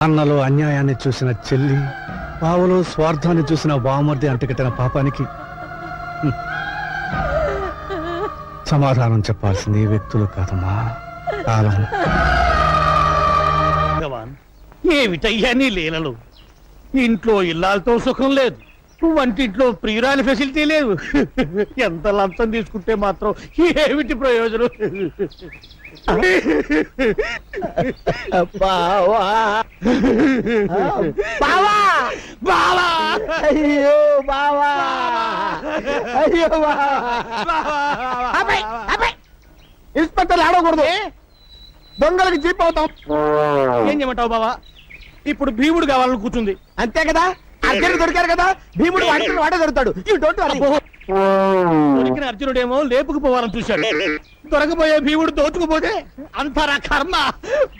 అన్నలో అన్యాయాన్ని చూసిన చెల్లి, బావలో స్వార్థాన్ని చూసిన బావమర్ది అంటకట్టిన పాపానికి సమాధానం చెప్పాల్సింది ఈ వ్యక్తులు కాదమ్మా, కాలం. భగవాన్, ఏమిటయ్యా నీ లీలలు? ఇంట్లో ఇల్లాలతో సుఖం లేదు, వంటింట్లో ప్రియురాలి ఫెసిలిటీ లేదు. ఎంత లంచం తీసుకుంటే మాత్రం ఏమిటి ప్రయోజనం? బావా బావా బావా! అయ్యో బావా అయ్యో ఇన్స్పెక్టర్ ఆడకూడదు, దొంగలకి జీప్ అవుతాం. ఏం చేయమంటావు బావా? ఇప్పుడు భీముడు కావాలని కూర్చుంది అంతే కదా, అర్జునుడు దొరికారు కదా, భీముడు వాడే దొరుకుతాడు. You don't worry. దొరికిన అర్జునుడేమో లేపుకుపోవాలని చూశాడు, దొరకపోయే భీముడు దోచుకుపోతే అంతరా కర్మ.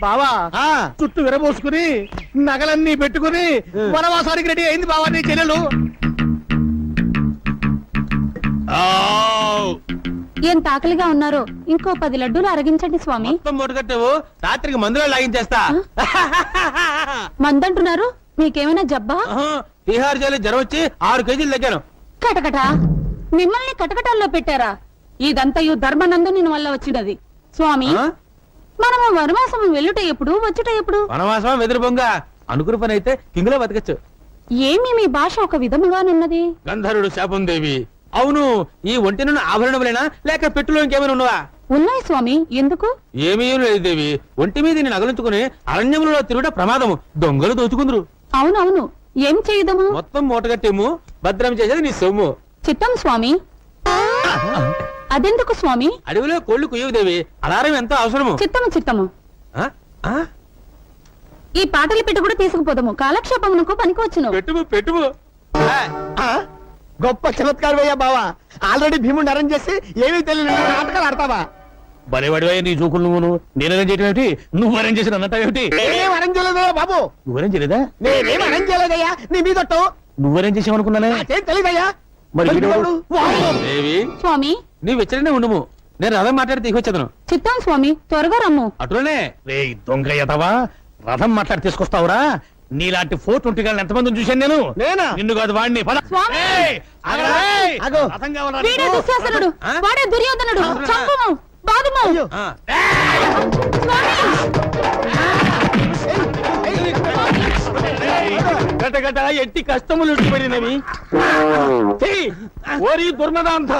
బావా చుట్టూ విరబోసుకుని నగలన్నీ పెట్టుకుని వనవాసానికి రెడీ అయింది బావా నీ చెల్లెలు. ఎంత ఆకలిగా ఉన్నారో, ఇంకో 10 లడ్డూలు అరగించండి స్వామి. మొత్తం మూటగట్టేవు, రాత్రికి మందులో లాగించేస్తా. మందంటున్నారు, మీకేమైనా జబ్బా? బీహార్ జైలు జ్వరం వచ్చి 6 కేజీలు తగ్గాను. కటకట మిమ్మల్ని కటకటాల్లో పెట్టారా? ఇదంతయు ధర్మనందుని వల్ల వచ్చినది స్వామి. మనము వనవాసం వెళ్ళుట ఎప్పుడు, వచ్చుట ఎప్పుడు? వనవాసం వెదురు బొంగ అనుకున్న పని అయితే కింగులో బతకచ్చు. ఏమి మీ భాష ఒక విధముగానున్నది? గంధర్వుడు శాపం దేవి. అవును, ఈ ఒంటినున్న ఆభరణములైనా లేక పెట్టులో ఇంకేమైనా ఉన్నవా? ఉన్నాయి స్వామి. ఎందుకు? ఏమీ లేదు దేవి, ఒంటి మీద నేను నగలుంచుకుని అరణ్యములలో తిరుగుట ప్రమాదము, దొంగలు దోచుకుందరు. అవునవును, ఏం చేయదము? మొత్తం మూటగట్టేము, భద్రం చేసేది నీ సొమ్ము. చిత్తం స్వామి. అదెందుకు స్వామి? అడవిలో కోళ్లు కుయ్యవు దేవి, అలారం ఎంతో అవసరము. చిత్తము చిత్తము. ఆ? ఆ? ఈ పాటలు పెట్టి కూడా తీసుకుపోదాము, కాలక్షేపమునకు పనికి వచ్చును. పెట్టుము పెట్టుము. గొప్ప చమత్కారం అయ్యా బావా. ఆల్రెడీ భీముడిని అరేంజ్ చేసి ఏమీ తెలియని నాటకాలు ఆడతావా? బలివాడివే నీ చూకులు నువ్వు. నేను అరేంజ్ చేయటం ఏమిటి, నువ్వు అరేంజ్ చేసిన అన్నట్టేమిటి? నేనేం అరేంజ్ చేయలేదయ్యా బాబు. నువ్వు అరేంజ్ చేయలేదా? నేనేం అరేంజ్ చేయలేదయ్యా, నీ మీదొట్టు. నువ్వు అరేంజ్ చేసావనుకున్నానే. నాకేం తెలియదయ్యా. మరి వీడెవడు? దేవి, స్వామి నీవు వెచ్చడనే ఉండుము, నేను రథం మాట్లాడి తీసుకొచ్చేదను. చిత్తం స్వామి, త్వరగా రమ్ము. అటులోనే రే దొంగ యతవా, రథం మాట్లాడి తీసుకొస్తావురా? నీలాంటి 420 గాళ్ళని ఎంతమందిని చూశాను నేను. నేనా? నిన్ను కాదు వాడిని. పద. స్వామి! ఏయ్, ఆగరా, ఏయ్. ఆగు. రథం కావాలా వీడే నీకు? దుశ్శాసనుడు, ఆ? వాడే దుర్యోధనుడు. అవునా? చంపుము, బాదుము. అయ్యో. ఆ. గటగట ఎట్టి కష్టములు పడినవి. ఓరి దుర్మదాంత,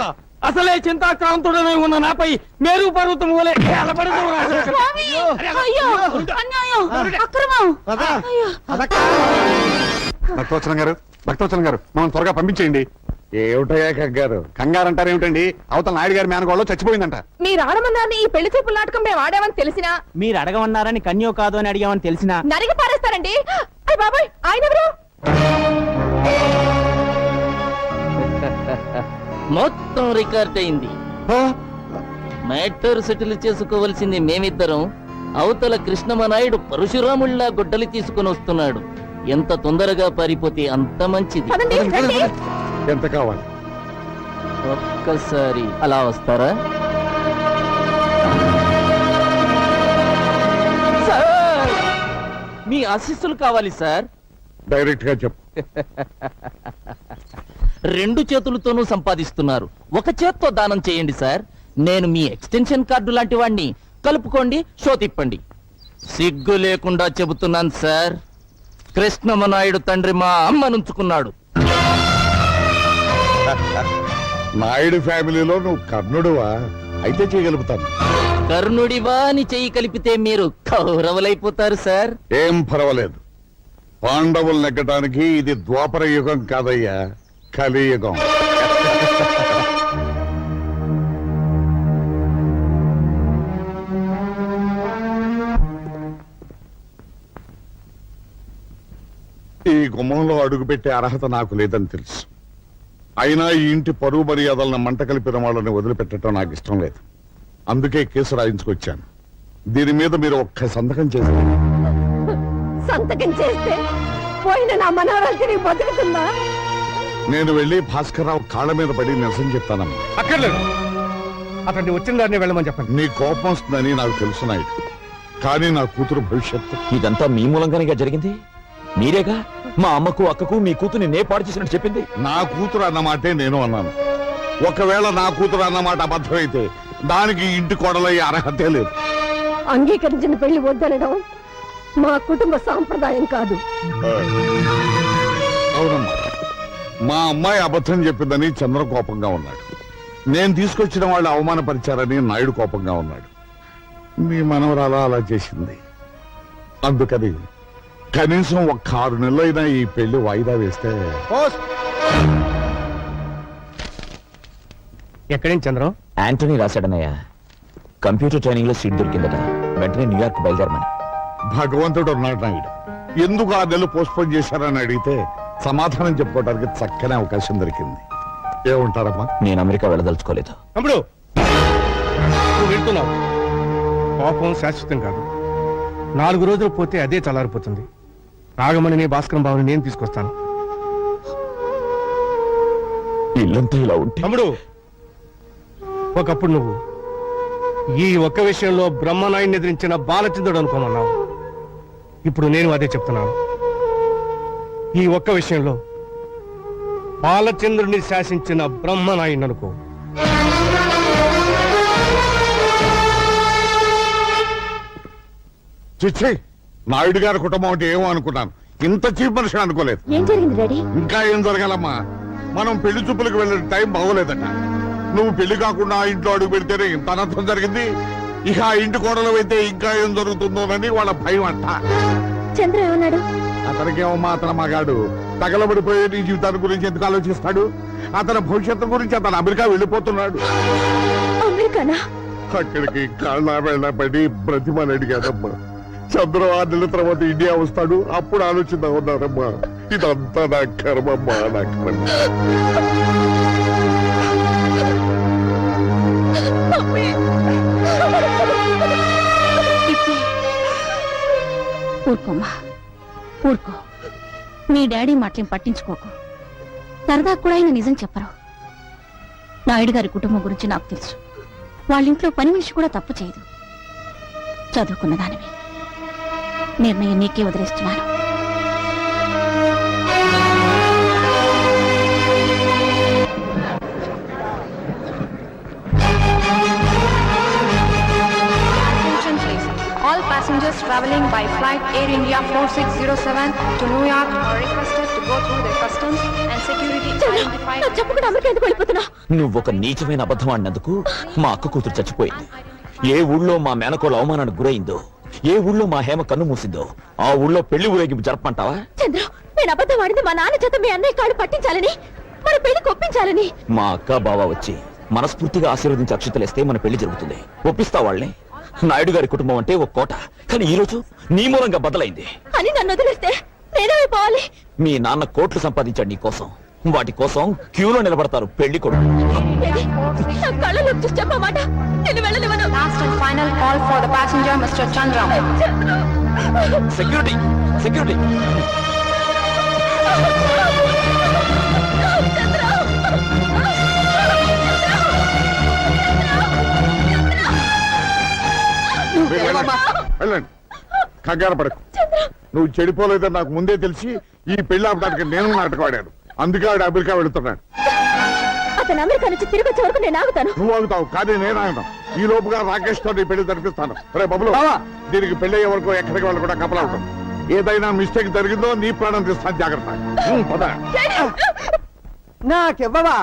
అసలే చింతాక్రాంతుడనే ఉన్న నాపై మేరు పర్వతం వలె స్వామి! అయ్యో, అన్యాయం, అక్రమం. అయ్యో. భక్తవచనం గారు, భక్తవచనం గారు, మమ్మల్ని త్వరగా పంపించేయండి. ఏమిటయ్యా కంగారు? కంగారు అంటారేమిటండి? అవతల నాయుడు గారి మేనగోళ్ళు చచ్చిపోయిందంట. మీరు ఆడమన్నారని ఈ పెళ్లి చూపుల నాటకం మేము ఆడామని తెలిసినా, మీరు అడగమన్నారని కన్యో కాదు అని అడిగామని తెలిసిన నరిగి పారేస్తారండి. అయ్య బాబాయ్, ఆయన ఎవరు? మొత్తం రికార్డ్ అయింది. మ్యాటర్ సెటిల్ చేసుకోవలసింది మేమిద్దరం. అవతల కృష్ణమనాయుడు పరశురాముళ్లా గుడ్డలు తీసుకుని వస్తున్నాడు. ఎంత తొందరగా పారిపోతే అంత మంచిది. పదండి, రండి. ఎంత కావాలి? ఒక్కసారి అలా వస్తారా? సార్, మీ ఆశీస్సులు కావాలి సార్. డైరెక్ట్ గా చెప్పు. 2 చేతులతోనూ సంపాదిస్తున్నారు, ఒక చేత్తో దానం చేయండి సార్. నేను మీ ఎక్స్టెన్షన్ కార్డు లాంటి వాడిని. కలుపుకోండి, షో తిప్పండి. సిగ్గు లేకుండా చెబుతున్నాను సార్, కృష్ణమనాయుడు తండ్రి మా అమ్మనుంచుకున్నాడు. నాయుడు ఫ్యామిలీలో నువ్వు కర్ణుడువా? అయితే చేయగలుగుతాను. కర్ణుడివా అని చెయ్యి కలిపితే మీరు కౌరవులైపోతారు సార్. ఏం పర్వాలేదు. పాండవులు నెగ్గటానికి ఇది ద్వాపర యుగం కాదయ్యా, కలియుగం. ఈ గుమ్మంలో అడుగుపెట్టే అర్హత నాకు లేదని తెలుసు. అయినా ఈ ఇంటి పరువు మర్యాదలను మంట కలిపిన వాళ్ళని వదిలిపెట్టడం నాకు ఇష్టం లేదు. అందుకే కేసు రాయించుకొచ్చాను. దీని మీద మీరు ఒక్క సంతకం చేశారు. సంతకం చేస్తే పోయిన నా మనవరాలు తిరిగి బతుకుతుందా? నేను వెళ్ళి భాస్కర్రావు కాళ్ళ మీద పడి నిరసన చెప్తానమ్మా. అక్కర్లేదు, అతన్ని వచ్చిన దాన్ని వెళ్ళమని చెప్పండి. నీ కోపం వస్తుందని నాకు తెలుసు నాయుడు. కానీ నా కూతురు భవిష్యత్తు ఇదంతా మీ మూలంగానే జరిగింది. మీరేగా మా అమ్మకు అక్కకు మీ కూతుర్ని నే పాడు చేసినట్టు చెప్పింది. నా కూతురు అన్నమాటే నేను అన్నాను. ఒకవేళ నా కూతురు అన్నమాట అబద్ధమైతే దానికి ఇంటి కోడలయ్యే అర్హతే లేదు. అంగీకరించిన పెళ్లి వద్దనడం మా కుటుంబ సాంప్రదాయం కాదు. అవునమ్మా, మా అమ్మాయి అబద్ధం చెప్పిందని చంద్ర కోపంగా ఉన్నాడు. నేను తీసుకొచ్చిన వాళ్ళు అవమానపరిచారని నాయుడు కోపంగా ఉన్నాడు. మీ మనవరాలు అలా చేసింది. అందుకని కనీసం ఒక్క 6 నెలలైనా ఈ పెళ్లి వాయిదా వేస్తే. ఎక్కడేం చంద్రం? యాంటనీ రాశాడనయ్య, కంప్యూటర్ ట్రైనింగ్ లో సీట్ దొరికిందట, వెంటనే న్యూయార్క్ బయలుదేరమని. భగవంతుడు ఉన్నాడు నాయుడు. ఎందుకు 6 నెలలు పోస్ట్పోన్ చేశారని అడిగితే సమాధానం చెప్పుకోవడానికి చక్కని అవకాశం దొరికింది. ఏముంటారమ్మా? నేను అమెరికా వెళ్ళదలుచుకోలేదు. తమ్ముడు, నువ్వు వెళ్తున్నావు. కోపం శాశ్వతం కాదు. 4 రోజులు పోతే అదే చల్లారిపోతుంది. నాగమణిని భాస్కరం బాబుని నేను తీసుకొస్తాను. ఇల్లంతా ఇలా ఉంటే తమ్ముడు, ఒకప్పుడు నువ్వు ఈ ఒక్క విషయంలో బ్రహ్మనాయుడిని ఎదిరించిన బాలచంద్రుడు అనుకోమన్నావు. ఇప్పుడు నేను అదే చెప్తున్నాను. ఈ ఒక్క విషయంలో బాలచంద్రుడిని శాసించిన బ్రహ్మనాయుడిని అనుకో. చిచ్చి, నాయుడు గారి కుటుంబం అంటే ఏమో అనుకున్నాను. ఇంత చీప్ మనిషి అనుకోలేదు. ఏం జరిగింది డాడీ? ఇంకా ఏం జరగాలమ్మా? మనం పెళ్లి చూపులకు వెళ్ళే టైం బాగోలేదట. నువ్వు పెళ్లి కాకుండా ఆ ఇంట్లో అడుగు పెడితేనే ఇంత అనర్థం జరిగింది. ఇక ఆ ఇంటి కోడలు అయితే ఇంకా ఏం జరుగుతుందోనని వాళ్ళ భయం అంట. చంద్ర ఏమన్నాడు? అతనికేమమ్మా, అతను మగాడు. తగలబడిపోయే నీ జీవితాన్ని గురించి ఎందుకు ఆలోచిస్తాడు? అతని భవిష్యత్తు గురించి అతను అమెరికా వెళ్ళిపోతున్నాడు. అమెరికానా? అక్కడికి కాళ్ళ వెళ్ళబడి బ్రతిమని అడిగానమ్మా. చంద్ర 6 నెలల తర్వాత ఇండియా వస్తాడు, అప్పుడు ఆలోచిద్దాం ఉన్నారమ్మా. ఇదంతా నా కర్మమ్మా, నా కర్మ. ఊరుకోమ్మా, ఊరుకో. మీ డాడీ మాటలేం పట్టించుకోకు. సరదా కూడా ఆయన నిజం చెప్పరు. నాయుడు గారి కుటుంబం గురించి నాకు తెలుసు. వాళ్ళింట్లో పని మనిషి కూడా తప్పు చేయదు. చదువుకున్న దానివి. నిర్ణయం నీకే వదిలేస్తున్నాను. Attention please. All passengers traveling by flight Air India 4607 to New York are requested to go through the customs and security identified. చెప్పకుండా అమెరికా ఎందుకు వెళ్ళిపోతున్నా? నువ్వొక నీచమైన అబద్ధం ఆడినందుకు మా అక్క కూతురు చచ్చిపోయింది. ఏ ఊళ్ళో మా మేనకోలు అవమానానికి గురైందో, ఏ ఊళ్ళో మా హేమ కన్ను మూసిందో, ఆ ఊళ్ళో పెళ్లి ఊరేగింపు జరపంటావా? చంద్ర, నేను అబద్ధం ఆడింది మా నాన్న చేత మీ అన్నయ్య కాళ్ళు పట్టించాలని, మన పెళ్లి కొప్పించాలని. మా అక్క బావ వచ్చి మనస్ఫూర్తిగా ఆశీర్వదించి అక్షతలేస్తే మన పెళ్లి జరుగుతుంది. ఒప్పిస్తా వాళ్ళని. నాయుడు గారి కుటుంబం అంటే ఒక కోట, కానీ ఈ రోజు నీ మూలంగా బదలైంది అని నన్ను వదిలేస్తే నేనేమైపోవాలి? మీ నాన్న కోట్లు సంపాదించాడు నీ కోసం. వాటి కోసం క్యూలో నిలబడతారు పెళ్లి కొడుకు. నా కళ్ళలో చూసి చెప్పమాట. నేను వెళ్ళలేవను. Last and final call for the passenger, Mr. Chandra. Security, security. వెళ్ళండి, కంగారు పడకు. నువ్వు చెడిపోలేదని నాకు ముందే తెలిసి ఈ పెళ్లి ఆపడానికి నేను నాటకం ఆడాను. అందుకే ఆవిడ అమెరికా వెళుతున్నాడు. అతను అమెరికా నుంచి తిరిగి వచ్చే వరకు నేను ఆగుతాను. నువ్వు ఆగుతావు, కానీ నేను ఆగుతాను. ఈ లోపుగా రాకేష్ తో నీ పెళ్లి జరిపిస్తాను. రే బబులు, దీనికి పెళ్లి అయ్యే వరకు ఎక్కడికి వాళ్ళు కూడా కపలా ఉంటుంది. ఏదైనా మిస్టేక్ జరిగిందో నీ ప్రాణం తీస్తాను, జాగ్రత్త. పద. నాకెవ్వవా?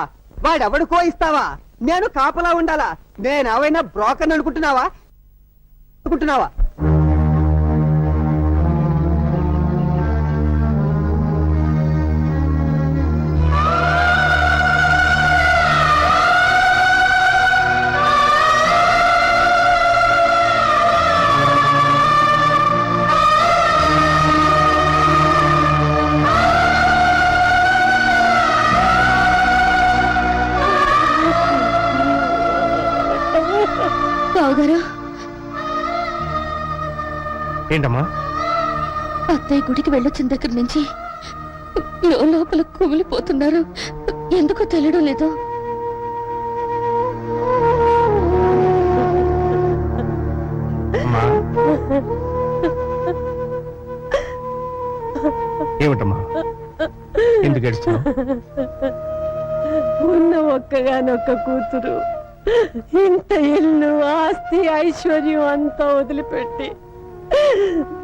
వాడెవడికో ఇస్తావా? నేను కాపలా ఉండాలా? నేను అవైనా బ్రోకర్ అనుకుంటున్నావా? బావగారు, ఏంటమ్మా? అత్తయ్య గుడికి వెళ్ళొచ్చిన దగ్గర నుంచి లోపల కుమిలిపోతున్నారు. ఎందుకో తెలియడం లేదు. అమ్మా, ఏమిటమ్మా ఎందుకు ఏడుస్తున్నావు? ఉన్న ఒక్కగానొక్క కూతురు ఇంత ఇల్లు ఆస్తి ఐశ్వర్యం అంతా వదిలిపెట్టి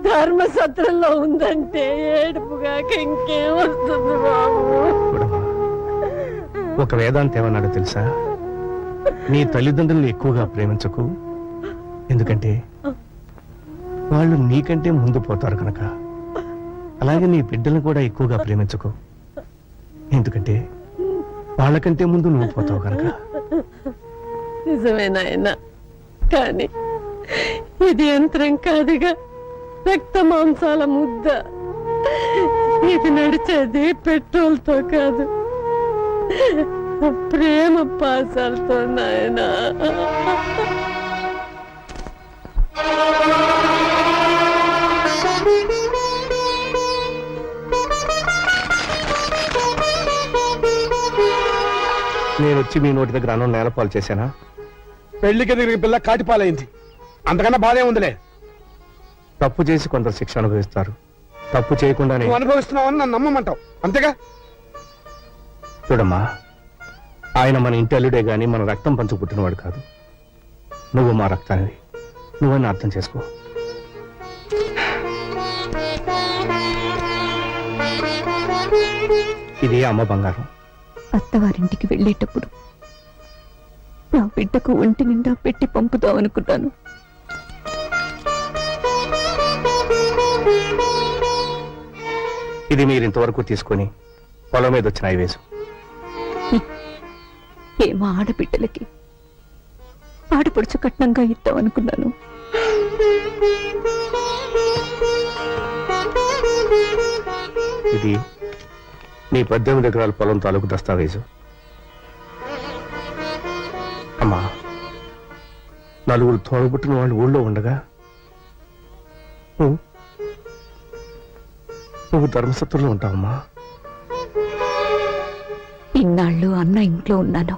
ధర్మసత్రంలో ఉందంటే ఏడుపుగాక ఇంకేం వస్తుంది బాబు. చూడమ్మా, ఒక వేదాంత ఏమన్నాడో తెలుసా? నీ తల్లిదండ్రులను ఎక్కువగా ప్రేమించకు, ఎందుకంటే వాళ్ళు నీకంటే ముందు పోతారు కనుక. అలాగే నీ బిడ్డలను కూడా ఎక్కువగా ప్రేమించకు, ఎందుకంటే వాళ్ళకంటే ముందు నువ్వు పోతావు కనుక. నిజమే నాయన, కానీ ఇది యంత్రం కాదుగా, రక్త మాంసాల ముద్ద. ఇది నడిచేది పెట్రోల్ తో కాదు, ప్రేమ పాసాలతో నాయనా. నేను వచ్చి మీ నోటి దగ్గర అన్నం నేలపాలు చేశానా? పెళ్లికి తిరిగి పిల్ల కాటిపాలైంది, అంతకన్నా బాధే ఉందిలే. తప్పు చేసి కొందరు శిక్ష అనుభవిస్తారు, తప్పు చేయకుండానే. నువ్వు అనుభవిస్తున్నావని నన్ను నమ్మమంటావు అంతేగా? చూడమ్మా, ఆయన మన ఇంటి అల్లుడే గాని మన రక్తం పంచు పుట్టినవాడు కాదు. నువ్వు మా రక్తానివి, నువ్వని అర్థం చేసుకో. ఇది అమ్మ బంగారం. అత్తవారింటికి వెళ్ళేటప్పుడు నా బిడ్డకు ఒంటి నిండా పెట్టి పంపుదామనుకున్నాను. ఇది మీరు ఇంతవరకు తీసుకొని పొలం మీద వచ్చిన ఐవేసు. ఏమా ఆడబిడ్డలకి ఆడపడుచు కట్నంగా ఇద్దామనుకున్నాను. ఇది నీ 18 ఎకరాల పొలం తాలూకు దస్తావేజు. అమ్మా, నలుగురు తోడబుట్టిన వాళ్ళు ఊళ్ళో ఉండగా నువ్వు ధర్మసత్రంలో ఉంటావమ్మా. ఇన్నాళ్ళు అన్న ఇంట్లో ఉన్నాను,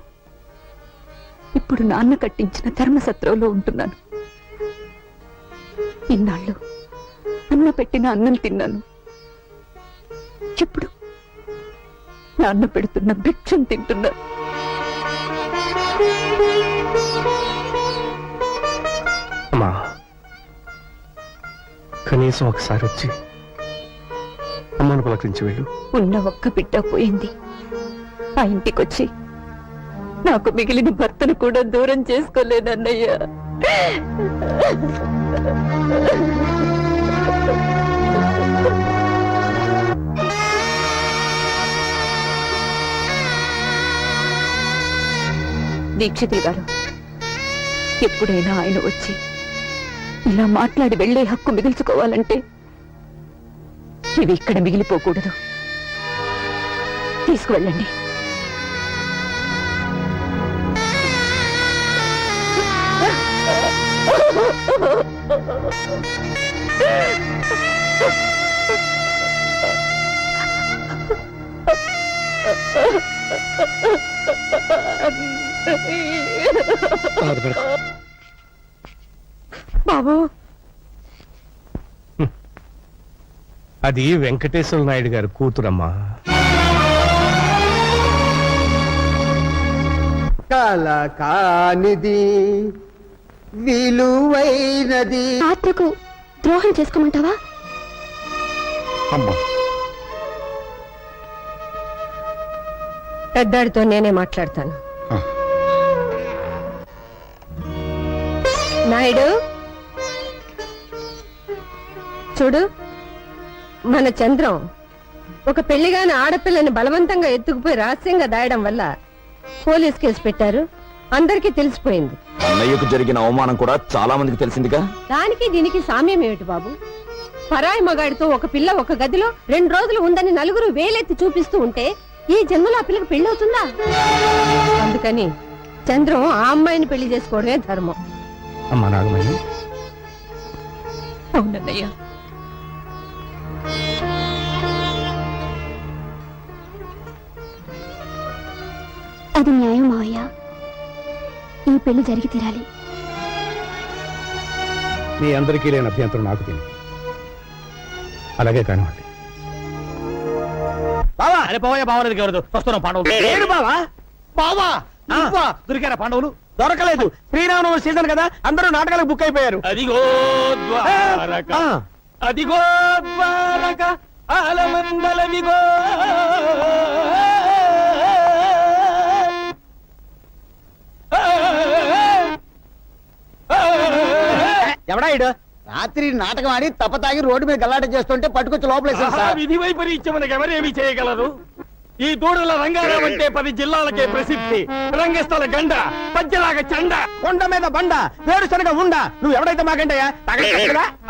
ఇప్పుడు నాన్న కట్టించిన ధర్మసత్రంలో ఉంటున్నాను. ఇన్నాళ్ళు అన్న పెట్టిన అన్నం తిన్నాను, ఇప్పుడు నాన్న పెడుతున్న భిక్షం తింటున్నా. అమ్మా, కనీసం ఒకసారి వచ్చి అమ్మను పలకరించి వెళ్ళు. ఉన్న ఒక్క బిడ్డ పోయింది, ఆ ఇంటికొచ్చి నాకు మిగిలిన భర్తను కూడా దూరం చేసుకోలేనన్నయ్యా. దీక్షితులు గారు, ఎప్పుడైనా ఆయన వచ్చి ఇలా మాట్లాడి వెళ్లే హక్కు మిగిల్చుకోవాలంటే ఇవి ఇక్కడ మిగిలిపోకూడదు. తీసుకువెళ్ళండి. బాబు, అది వెంకటేశ్వర నాయుడు గారి కూతురమ్మా. కల కానిది విలువైనది. ఆత్మకు ద్రోహం చేసుకోమంటావా? అమ్మా, పెద్దాడితో నేనే మాట్లాడతాను. ఆ. నాయుడు, చూడు, మన చంద్రం ఒక పెళ్లిగాని ఆడపిల్లని బలవంతంగా ఎత్తుకుపోయి రహస్యంగా దాయడం వల్ల పోలీస్ కేసు పెట్టారు. అందరికీ తెలిసిపోయింది. అన్నయ్యకు జరిగిన అవమానం కూడా చాలా మందికి తెలిసిందిగా. దానికి దీనికి సామ్యం ఏమిటి బాబు? పరాయి మగాడితో ఒక పిల్ల ఒక గదిలో 2 రోజులు ఉందని నలుగురు వేలెత్తి చూపిస్తూ ఉంటే ఈ జన్మలో ఆ పిల్లకి పెళ్లి అవుతుందా? అందుకని చంద్రం ఆ అమ్మాయిని పెళ్లి చేసుకోవడమే ధర్మం. అమ్మా నాగమణి, అవునన్నయ్యా. అది న్యాయం మావయ్య, ఈ పెళ్లి జరిగి తీరాలి. మీ అందరికీ లేని అభ్యంతరం నాకు తెలియదు. అలాగే కానివ్వండి. బావా అరే పోవయ్య బావలేదు ఎవరు వస్తున్నాం పాండవులు ఏడు బావా బావా నువ్వా? దొరికారా పాండవులు దొరకలేదు శ్రీరామనవమి సీజన్ కదా అందరూ నాటకాలకు బుక్ అయిపోయారు అదిగో ద్వారక అదిగో ద్వారక ఆలమందలవిగో ఎవడా ఇడు రాత్రి నాటకం ఆడి తప్పతాగి రోడ్డు మీద గల్లాట చేస్తుంటే పట్టుకొచ్చి లోపలేసారు సార్ విధి వైపరీత్యం మనకు ఎవరేమి చేయగలరు ఈ దూడల రంగారావు అంటే 10 జిల్లాలకే ప్రసిద్ధి రంగస్థల గండ పద్యలాగా చండ కొండ మీద బండ వేరుశనగ ఉండ నువ్వు ఎవడైతే మాకంటయ్యా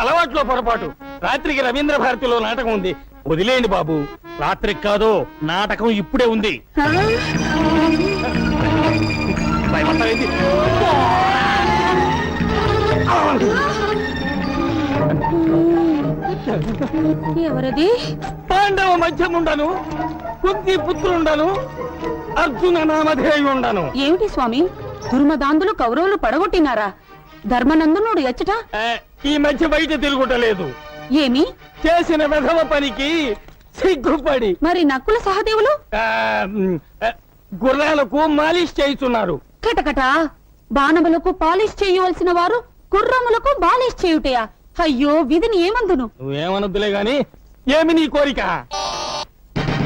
అలవాట్లో పొరపాటు రాత్రికి రవీంద్ర భారతిలో నాటకం ఉంది వదిలేండి బాబు రాత్రికి కాదు నాటకం ఇప్పుడే ఉంది భయపడతావేంటి? ఎవరది? పాండవ మధ్యముండను కుంతి పుత్రుండను అర్జున నామధేయు ఉండను. ఏమిటి స్వామి దుర్మదాంధులు కౌరవులు పడగొట్టినారా? ధర్మనందనుడు ఎచ్చట ఈ మధ్య బయట తిరుగుటలేదు ఏమి చేసిన వెధవ పనికి సిగ్గుపడి మరి నక్కుల సహదేవులు గుర్రాలకు మాలిష్ చేయుచున్నారు. కటకట బాణములకు పాలిష్ చేయవలసిన వారు గుర్రములకు బాలిష్ చేయుటయా? అయ్యో విధిని ఏమందును? నువ్వేమనొద్దులే గాని ఏమి నీ కోరిక?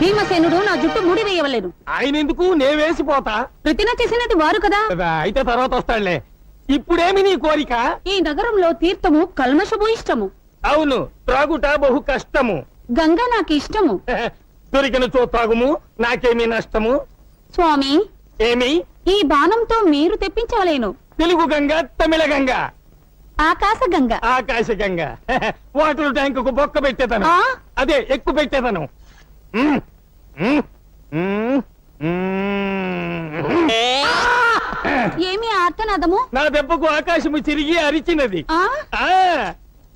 భీమసేనుడు నా జుట్టు ముడి వేయవలేను. ఆయన ఎందుకు నే వేసిపోతా. ప్రతిన చేసినది వారు కదా. అయితే తర్వాత వస్తాడులే. ఇప్పుడేమి నీ కోరిక? ఈ నగరంలో తీర్థము కల్మషము ఇష్టము. అవును త్రాగుట బహు కష్టము. గంగా నాకు ఇష్టము. దొరికిన చో త్రాగుము నాకేమి నష్టము. స్వామి ఏమి? ఈ బాణంతో మీరు తెప్పించవలేను. తెలుగు గంగ తమిళ గంగ ఆకాశ గంగ ఆకాశ గంగ వాటర్ ట్యాంకు బొక్క పెట్టేతను ఆ? అదే ఎక్కువ పెట్టేతను. ఏమి ఆర్తనాదము? నా దెబ్బకు ఆకాశము తిరిగి అరిచినది. ఆ ఆ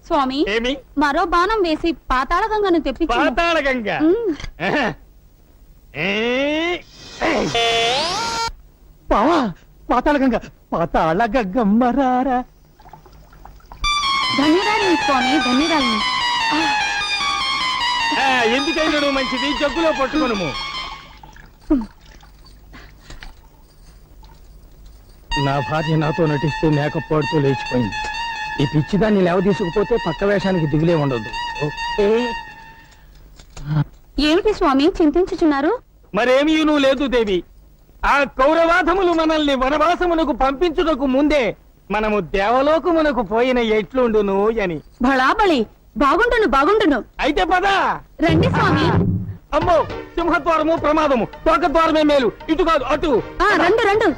స్వామి ఏమి? మరో బాణం వేసి పాతాళ గంగను తెప్పించు. పాతాళ గంగ బావా పాతాళ గంగ పాతాళ గంగమ్మరారా ధన్యరాలిని స్వామి ధన్యరాలిని. ఎందుకైనా మంచిది జగ్గులో పట్టుకును. నా భార్య నాతో నటిస్తూ మేకప్ పాడుతూ లేచిపోయింది. ఈ పిచ్చిదాన్ని లేవ తీసుకుపోతే పక్క వేషానికి దిగులే ఉండదు. ఏమిటి స్వామి చింతించుచున్నారు? మరేమీ నువ్వు లేదు దేవి. ఆ కౌరవాధములు మనల్ని వనవాసమునకు పంపించుటకు ముందే మనము దేవలోకమునకు పోయిన ఎట్లుండును అని. బళాబళి బాగుండును బాగుండును. అయితే పద రండి స్వామి. అమ్మో సింహద్వారము ప్రమాదము తోక ద్వారమే మేలు ఇటు కాదు అటు. రండు రండు.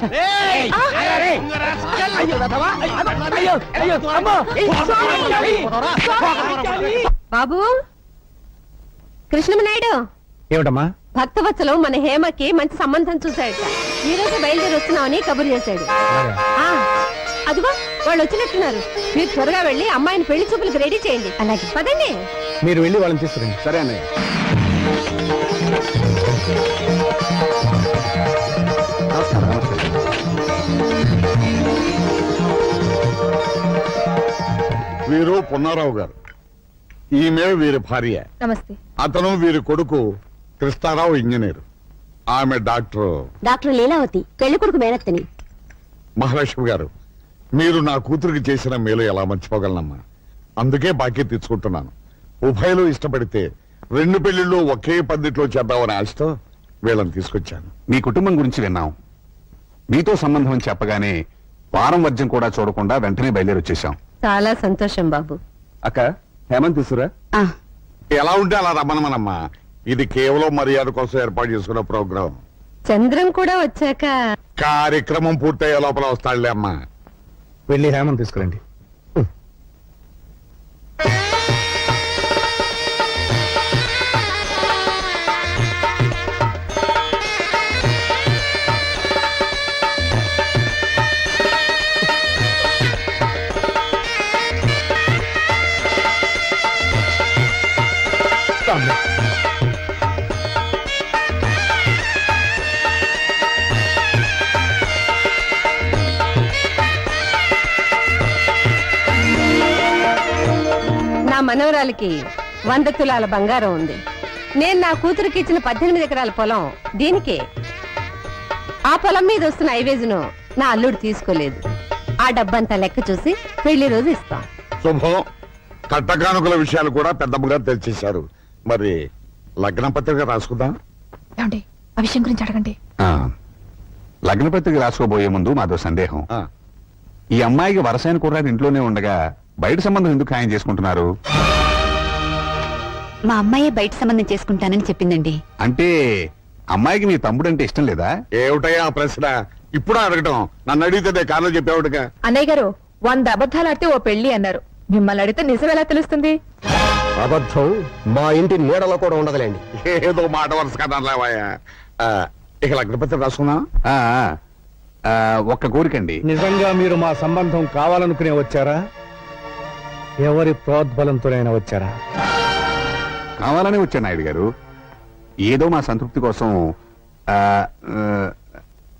బాబు కృష్ణమనాయుడు ఏమిటమ్మా? భక్తవత్సలం మన హేమకి మంచి సంబంధం చూశాడట. ఈ రోజు బయలుదేరి వస్తున్నామని కబురు చేశాడు. ఆ అదిగో వాళ్ళు వచ్చినట్టున్నారు. మీరు త్వరగా వెళ్ళి అమ్మాయిని పెళ్లి చూపులకు రెడీ చేయండి. అలాగే పదండి. మీరు వెళ్ళి వాళ్ళని తీసుకురండి. సరే అన్నయ్య. వీరు పున్నారావు గారు, ఈమె వీరి భార్య. నమస్తే. అతను వీరి కొడుకు కృష్ణారావు ఇంజనీర్. ఆమె డాక్టర్ లీలావతి పెళ్లి కొడుకు మేనత్తని. మహాలక్ష్మి గారు, మీరు నా కూతురికి చేసిన మేలు ఎలా మర్చిపోగలనమ్మా? అందుకే బాకీ తెచ్చుకుంటున్నాను. ఉభయలు ఇష్టపడితే 2 పెళ్లిళ్ళు ఒకే పద్ధతిలో చేద్దామని ఆశతో వీళ్ళని తీసుకొచ్చాను. మీ కుటుంబం గురించి విన్నాం. మీతో సంబంధం అని చెప్పగానే వారం వర్జం కూడా చూడకుండా వెంటనే బయలుదేరి వచ్చేసాం. చాలా సంతోషం బాబు. అక్క హేమంత్ తీసురా. ఎలా ఉంటే అలా రమ్మనమ్మా. ఇది కేవలం మర్యాద కోసం ఏర్పాటు చేసుకున్న ప్రోగ్రాం. చంద్రం కూడా వచ్చాక కార్యక్రమం పూర్తయ్యే లోపల వస్తాడులే అమ్మా. వెళ్ళి హేమని తీసుకురండి. నా మనవరాలికి 100 తులాల బంగారం ఉంది. నేను నా కూతురికి ఇచ్చిన 18 ఎకరాల పొలం దీనికే. ఆ పొలం మీద వస్తున్న ఐవేజును నా అల్లుడు తీసుకోలేదు. ఆ డబ్బంతా లెక్క చూసి పెళ్లి రోజు ఇస్తాం. శుభం. కట్టకానుకల విషయాలు కూడా పెద్దమ్మగా తెలిసేశారు. మరి లగ్న పత్రిక రాసుకుందాం. ఏమండి ఆ విషయం గురించి అడగండి. ఆ, లగ్న పత్రిక రాసుకోబోయే ముందు మాదో సందేహం. ఆ, ఈ అమ్మాయికి వరసైన కుర్రాడు ఇంట్లోనే ఉండగా బయట సంబంధం ఎందుకు ఖాయం చేసుకుంటున్నారు? మా అమ్మాయి బయట సంబంధం చేసుకుంటానని చెప్పిందండి. అంటే అమ్మాయికి మీ తమ్ముడు అంటే ఇష్టం లేదా? ఏమిటయ్యా ఆ ప్రశ్న ఇప్పుడు అడగటం? నన్ను అడిగితే కారణం చెప్పేవాడుగా. అన్నయ్య గారు 100 అబద్ధాలు ఆడితే ఓ పెళ్లి అన్నారు. మిమ్మల్ని అడిగితే నిజం ఎలా తెలుస్తుంది? అబద్ధం మా ఇంటి నీడలో కూడా ఉండదులేండి. ఏదో మాట వరుస కదలేవాయా. ఇక లగ్న పత్రిక రాసుకుందాం. ఆ, ఆ, ఒక్క కోరికండి. నిజంగా మీరు మా సంబంధం కావాలనుకునే వచ్చారా, ఎవరి ప్రోద్బలంతోనైనా వచ్చారా? కావాలనే వచ్చాను నాయుడు గారు. ఏదో మా సంతృప్తి కోసం. ఆ, ఆ,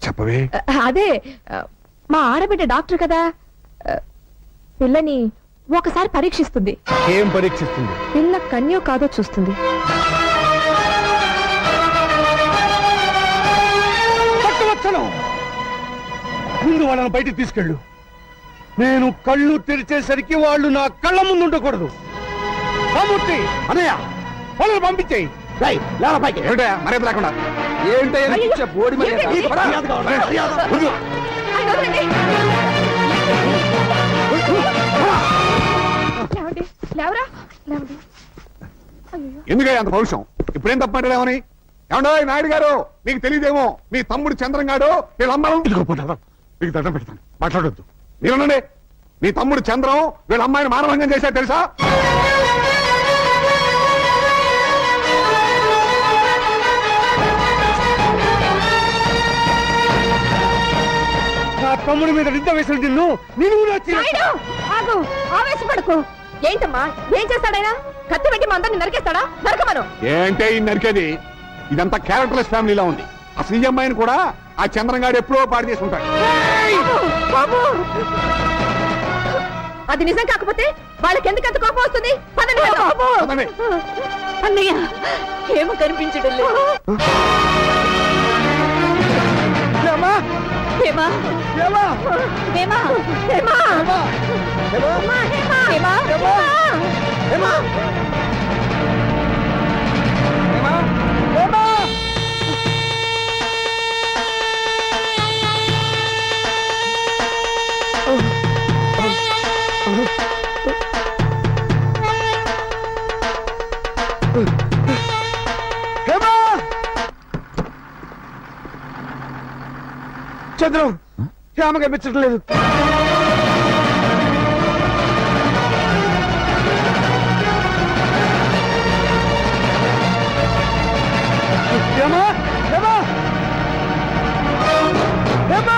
చెప్పవే. అదే మా ఆడబిడ్డ డాక్టర్ కదా, పిల్లని ఒకసారి పరీక్షిస్తుంది. ఏం పరీక్షిస్తుంది? పిల్ల కన్యో కాదో చూస్తుంది. పట్టువచ్చను. ముందు వాళ్ళని బయటికి తీసుకెళ్ళు. నేను కళ్ళు తెరిచేసరికి వాళ్ళు నా కళ్ళ ముందు ఉండకూడదు. రామూర్తి అన్నయ్య వాళ్ళని పంపించేయి. ఏమిటా మర్యాద లేకుండా? లేవరా ఎందుకయ్యా అంత పౌరుషం? ఇప్పుడేం తప్పంటారేమని? ఏమండో నాయుడు గారు, మీకు తెలియదేమో, మీ తమ్ముడు చంద్రంగాడు వీళ్ళ అమ్మాయి మీకు దండం పెడతాను, మాట్లాడొద్దు. మీరునండి, మీ తమ్ముడు చంద్రం వీళ్ళ అమ్మాయిని మానభంగం చేశారు తెలుసా? నా తమ్ముడి మీద నిద్ర వేసిన నిన్ను ఆగు, ఆవేశపడకు. ఏంటమ్మా ఏం చేస్తాడైనా? కత్తి పెట్టి మా అందరిని నరికేస్తాడా? నరకమను. ఏంటే ఈ నరికేది? ఇదంతా క్యారెక్టర్లెస్ ఫ్యామిలీలా ఉంది. అసలు ఈ అమ్మాయిని కూడా ఆ చంద్రంగాడు ఎప్పుడో పాడు చేసి ఉంటాడు. బాబు, అది నిజం కాకపోతే వాళ్ళకి ఎందుకంత కోపం వస్తుంది? పదండి వెళ్దాం. పదండి. అన్నయ్య ఏమో కనిపించడం లేదు. హేమా, హేమా, హేమా, హేమా, హేమా, హేమా, హేమా. చంద్రం హేమ కనిపించడం లేదు. హేమా, హేమా, హేమా.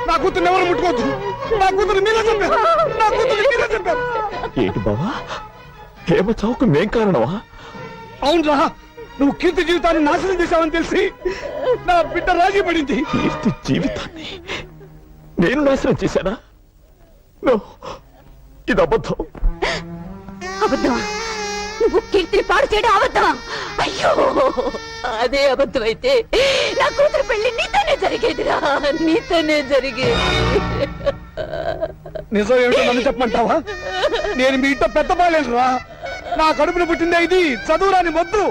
నా కూతురు ఎవరు ముట్టుకోవద్దు. నా కూతురు మీరే చెప్పారు. నా కూతురు మీరే చెప్పారు. ఏంటి బావా, హేమ చావుకు మేం కారణమా? అవునరా, నువ్వు కీర్తి జీవితాన్ని నాశనం చేశావని తెలిసి నా బిడ్డ రాజీ పడింది. కీర్తి జీవితాన్ని నేను నాశనం చేశానా? నో, ఇది అబద్ధం. అబద్ధమా? నువ్వు కీర్తిని పాడు చేయడం అబద్ధమా? అయ్యో, అదే అబద్ధం అయితే నా కూతురు పెళ్లి నీతోనే జరిగేదిరా, నీతోనే జరిగేది. నిజం ఏమిటో నన్ను చెప్పమంటావా? నేను మీ ఇంట్లో పెద్ద బాలేనురా. నా కడుపున పుట్టిందే ఇది చదువురాని మొద్దు.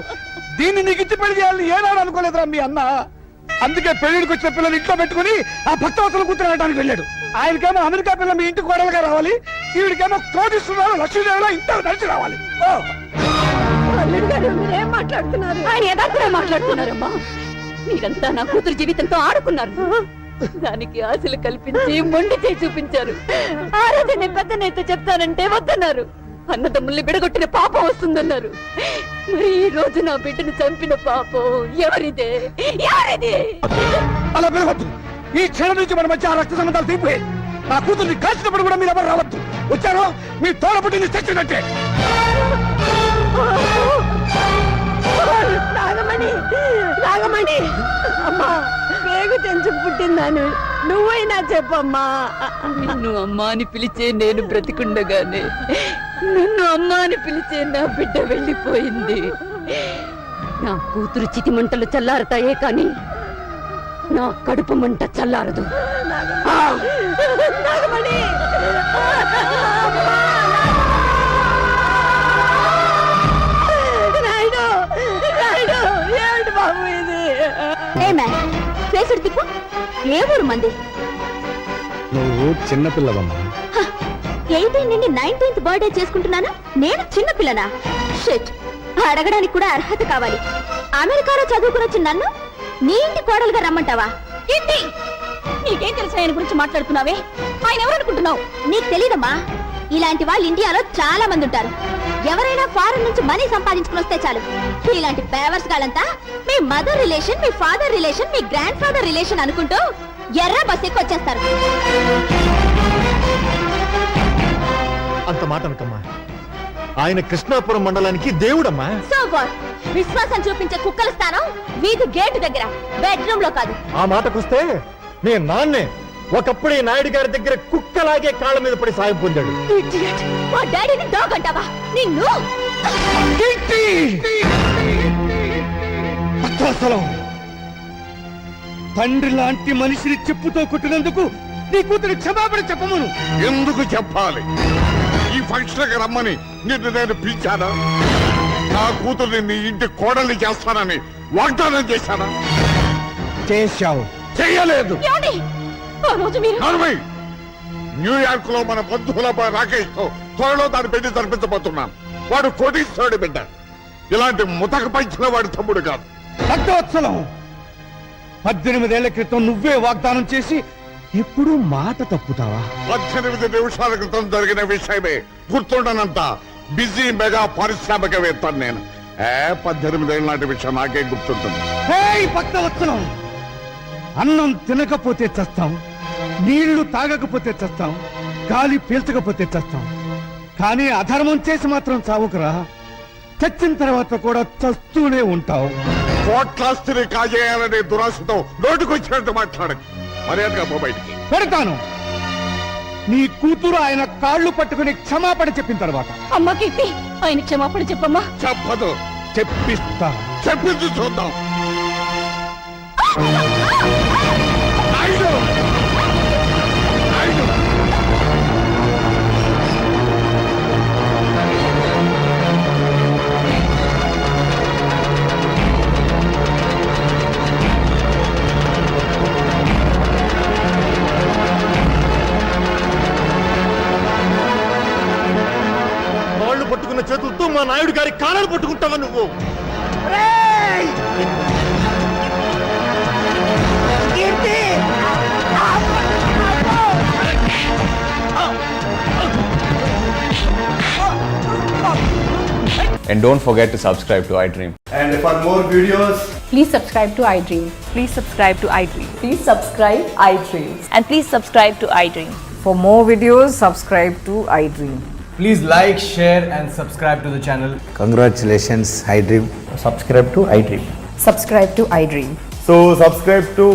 దీన్ని నీకు ఇచ్చి పెళ్లి చేయాలని ఏనాడు అనుకోలేదురా మీ అన్న. అందుకే పెళ్లికి వచ్చిన పిల్లలు ఇంట్లో పెట్టుకుని ఆ భక్తవసల కూతురు అనడానికి వెళ్ళాడు. ఆయనకేమో అమెరికా పిల్ల మీ ఇంటికి కోడలుగా రావాలి, ఈవిడికేమో కోటిస్తున్నారు లక్ష్మీదేవిలో ఇంట్లో నడిచి రావాలి. అల్లుడు గారు మీరేం మాట్లాడుతున్నారు? ఆయన యథార్థమే మాట్లాడుతున్నారమ్మా. మీరంతా నా కూతురు జీవితంతో ఆడుకున్నారు, దానికి ఆశలు కల్పించి మొండి చేయి చూపించారు. ఆ రోజు నేను పెద్దనైతే చెప్తానంటే వద్దన్నారు. అన్నదమ్ముల్ని బిడగొట్టిన పాపం వస్తుందన్నారు. మరి ఈ రోజు నా బిడ్డను చంపిన పాపం ఎవరిదే? ఎవరిది? అలా పిలవద్దు. ఈ క్షణం నుంచి మన మధ్య ఆ రక్త సంబంధాలు తీపోయి నా కూతుర్ని కాల్చినప్పుడు కూడా మీరు ఎవరు రావద్దు. వచ్చారో మీ తోడపుట్టిని తెచ్చినట్టే. నాగమణి, నాగమణి, అమ్మా పేగు తెంచు పుట్టిందాను నువ్వైనా చెప్పమ్మా. నిన్ను అమ్మా అని పిలిచే నేను బ్రతికుండగానే నన్ను అమ్మా అని పిలిచే నా బిడ్డ వెళ్ళిపోయింది. నా కూతురు చితి మంటలు చల్లారతాయే కాని నా కడుపు మంట చల్లారదు. నాగమణి, ఏమిటి బాబు ఇది? తిప్పు. ఏ ఊరు మంది? నువ్వు చిన్నపిల్లవమ్మా. 18 నుండి 19th బర్త్డే చేసుకుంటున్నాను, నేను చిన్న పిల్లనా? షిట్, అడగడానికి కూడా అర్హత కావాలి. అమెరికాలో చదువుకునొచ్చిన నన్ను నీ ఇంటి కోడలుగా రమ్మంటావా? ఏంటి నీకేం తెలుసు ఆయన గురించి మాట్లాడుతున్నావే? ఆయన ఎవరనుకుంటున్నావు? నీకు తెలీదమ్మా, ఇలాంటి వాళ్ళు ఇండియాలో చాలా మంది ఉంటారు. ఎవరైనా ఫారెన్ నుంచి మనీ సంపాదించుకుని వస్తే చాలు, ఇలాంటి పేవర్స్ గాలంతా మీ మదర్ రిలేషన్, మీ ఫాదర్ రిలేషన్, మీ గ్రాండ్ ఫాదర్ రిలేషన్ అనుకుంటూ ఎర్ర బస్ ఎక్కి వచ్చేస్తారు. అంత మాట అనకమ్మా, ఆయన కృష్ణాపురం మండలానికి దేవుడమ్మా. So what? విశ్వాసం చూపించే కుక్కల స్థానం వీధి గేటు దగ్గర, బెడ్రూమ్ లో కాదు. ఆ మాటకొస్తే మీ నాన్నే ఒకప్పుడు ఈ నాయుడు గారి దగ్గర కుక్కలాగే కాళ్ళ మీద పడి సాయం పొందాడు. Idiot! మా డాడీని డాగ్ అంటావా? నిన్ను అసలు తండ్రి లాంటి మనిషిని చెప్పుతో కొట్టినందుకు నీ కూతురు క్షమాపణ చెప్పమను. ఎందుకు చెప్పాలి? ఈ ఫంక్షన్ కి రమ్మని నిన్ను నేను పిలిచానా? నా కూతుర్ని నీ ఇంటి కోడల్ని చేస్తానని వాగ్దానం చేశానా? చేశావు. చెయ్యలేదు. ఏమండి? ఆ రోజు మీరు న్యూయార్క్ లో మన బంధువుల రాకేష్ తో త్వరలో దాని పెళ్లి జరిపించబోతున్నాను. వాడు కోటీశ్వరుడి బిడ్డ, ఇలాంటి ముతక పంచిన వాడి తమ్ముడు కాదు. భక్తవత్సలం, 18 ఏళ్ల క్రితం నువ్వే వాగ్దానం చేసి ఎప్పుడు మాట తప్పుతావా? 18 నిమిషాల క్రితం జరిగిన విషయమే గుర్తుండనంత బిజీ మెగా పారిశ్రామికవేత్తను నేను. 18 ఏళ్ళ నాటి విషయం నాకే గుర్తుంటుంది. భక్తవత్సలం, అన్నం తినకపోతే చస్తాం, నీళ్లు తాగకపోతే చస్తాం, గాలి పీల్చకపోతే చస్తాం, కానీ అధర్మం చేసి మాత్రం చావుకురా. చచ్చిన తర్వాత కూడా చస్తూనే ఉంటావు. కోట్లాస్తిని కాజేయాలనే దురాశతో నోటికొచ్చినట్టు మాట్లాడకు. మర్యాదగా పో బయటికి. పెడతాను. నీ కూతురు ఆయన కాళ్ళు పట్టుకుని క్షమాపణ చెప్పిన తర్వాత. అమ్మ కీర్తి, ఆయన క్షమాపణ చెప్పమ్మా. చెప్పదు. చెప్పిస్తా. చెప్పింది చూద్దాం. నాయుడు! నాయుడు! కాళ్ళు పట్టుకున్న చేతులతో మా నాయుడు గారి కాళ్ళను పట్టుకుంటావా నువ్వు? And don't forget to subscribe to iDream. And for more videos, Please subscribe to iDream. Please subscribe to iDream. Please subscribe iDream. And please subscribe to iDream. For more videos, subscribe to iDream. Please like, share, and subscribe to the channel. congratulations, iDream. Subscribe to iDream. Subscribe to iDream. So subscribe to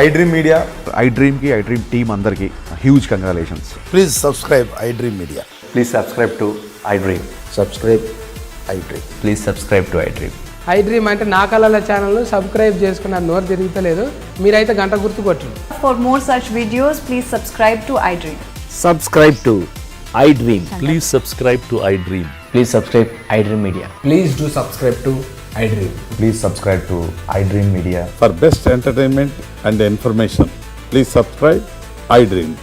iDream Media. iDream కి iDream team అందరికి huge congratulations. Please subscribe iDream Media. Please subscribe to iDream. Subscribe iDream. Please subscribe to iDream. iDream అంటే నా కళల channel subscribe చేసుకున్న నోరు తిరుగుతలేదు, మీరైతే గంట గుర్తు కొట్టండి. For more such videos, please subscribe to iDream. Subscribe to iDream. Please subscribe to iDream. Please subscribe iDream Media. Please do subscribe to iDream. Please subscribe to iDream Media. For best entertainment and information, please subscribe iDream.